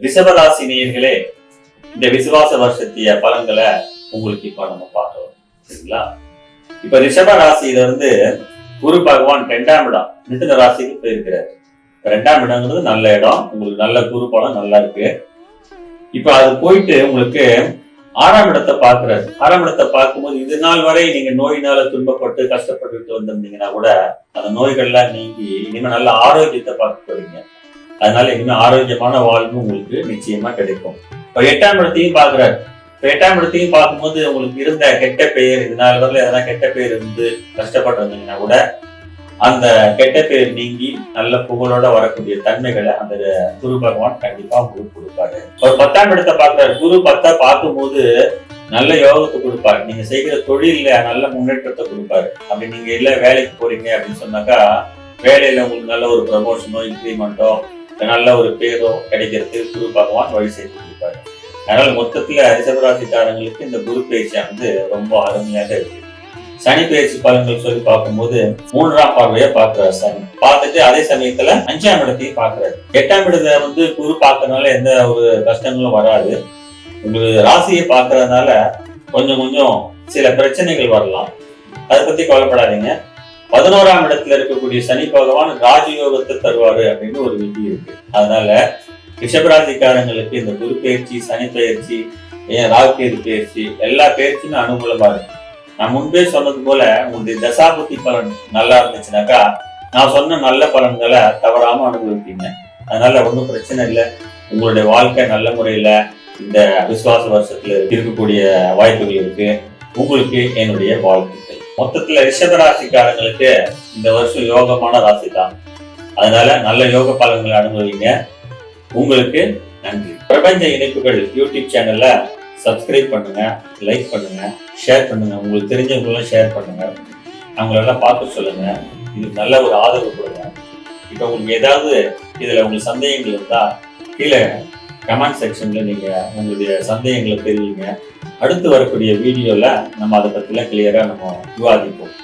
ரிஷபராசி நேயர்களே, இந்த விசுவாச வருஷத்திய பலன்களை உங்களுக்கு இப்ப நம்ம பார்க்கலாம். சரிங்களா? இப்ப ரிஷப ராசியில இருந்து குரு பகவான் 2ஆம் இடம் மிதுன ராசிக்கு போயிருக்கிறார். 2ஆம் இடங்கிறது நல்ல இடம், உங்களுக்கு நல்ல குரு பலம் நல்லா இருக்கு. இப்ப அது போயிட்டு உங்களுக்கு 6ஆம் இடத்தை பார்க்கிறாரு. 6ஆம் இடத்தை பார்க்கும்போது இது நாள் வரை நீங்க நோயினால துன்பப்பட்டு கஷ்டப்பட்டு வந்திருந்தீங்கன்னா கூட அந்த நோய்கள்லாம் நீங்கி இனிமே நல்ல ஆரோக்கியத்தை பார்க்க போறீங்க. அதனால இனிமே ஆரோக்கியமான வாழ்வு உங்களுக்கு நிச்சயமா கிடைக்கும். இப்ப 8ஆம் இடத்தையும் பார்க்கிறாரு. இப்ப 8ஆம் இடத்தையும் பார்க்கும்போது உங்களுக்கு இருந்த கெட்ட பெயர், இது நாள் வரல எதனா கெட்ட பெயர் இருந்து கஷ்டப்பட்டு இருந்தீங்கன்னா கூட அந்த கெட்ட பெயர் நீங்கி நல்ல புகழோட வரக்கூடிய தன்மைகளை அந்த குரு பகவான் கண்டிப்பா உங்களுக்கு கொடுப்பாரு. ஒரு 10ஆம் இடத்தை பார்க்கிறாரு. குரு 10 பார்க்கும்போது நல்ல யோகத்தை கொடுப்பாரு. நீங்க செய்கிற தொழில நல்ல முன்னேற்றத்தை கொடுப்பாரு. அப்படி நீங்க இல்ல வேலைக்கு போறீங்க அப்படின்னு சொன்னாக்கா வேலையில உங்களுக்கு நல்ல ஒரு ப்ரமோஷனோ இன்கிரிமெண்டோ நல்ல ஒரு பேரோ கிடைக்கிறதுக்கு குரு பகவான் வழி செய்து கொடுப்பாரு. அதனால மொத்தத்துல ரிஷபராசிக்காரங்களுக்கு இந்த குரு பயிற்சியானது ரொம்ப அருமையாக இருக்கு. சனி பயிற்சி பலன்கள் சொல்லி பார்க்கும்போது 3ஆம் பார்வையை பார்க்கிறார். சனி பார்த்துட்டு அதே சமயத்துல 5ஆம் இடத்தையும் பார்க்கிறாரு. 8ஆம் இடத்தை குரு பார்க்கறதுனால எந்த ஒரு கஷ்டங்களும் வராது. உங்களுக்கு ராசியை பார்க்கறதுனால கொஞ்சம் சில பிரச்சனைகள் வரலாம். அதை பத்தி கவலைப்படாதீங்க. 11ஆம் இடத்துல இருக்கக்கூடிய சனி பகவான் ராஜயோகத்தை தருவாரு அப்படின்னு ஒரு விதி இருக்கு. அதனால ரிஷபராசிக்காரங்களுக்கு இந்த குரு பயிற்சி, சனி பயிற்சி, ராகுகேது பயிற்சி எல்லா பயிற்சியுமே அனுகூலமா இருக்கு. நான் முன்பே சொன்னது போல உங்களுடைய தசாபுத்தி பலன் நல்லா இருந்துச்சுனாக்கா நான் சொன்ன நல்ல பலன்களை தவறாம அனுபவிப்பீங்க. அதனால ஒன்றும் பிரச்சனை இல்லை. உங்களுடைய வாழ்க்கை நல்ல முறையில இந்த விசுவாச வருஷத்துல இருக்கக்கூடிய வாய்ப்புகள் இருக்கு. உங்களுக்கு என்னுடைய வாழ்த்துக்கள். மொத்தத்துல ரிஷபராசிக்காரங்களுக்கு இந்த வருஷம் யோகமான ராசி தான். அதனால நல்ல யோக பலன்களை அனுபவிங்க. உங்களுக்கு நன்றி. பிரபஞ்ச இணைப்புகள் யூடியூப் சேனல்ல சப்ஸ்கிரைப் பண்ணுங்க, லைக் பண்ணுங்க, ஷேர் பண்ணுங்க. உங்களுக்கு தெரிஞ்சவங்களும் ஷேர் பண்ணுங்க. அவங்களெல்லாம் பார்த்து சொல்லுங்க. இதுக்கு நல்ல ஒரு ஆதரவு கொடுங்க. இப்போ உங்களுக்கு ஏதாவது இதுல உங்களுக்கு சந்தேகங்கள் இருந்தா கீழே கமெண்ட் செக்ஷன்ல நீங்க உங்களுடைய சந்தேகங்களை தெரிவிங்க. அடுத்து வரக்கூடிய வீடியோல நம்ம அதை பத்திலாம் கிளியரா நம்ம விவாதிப்போம்.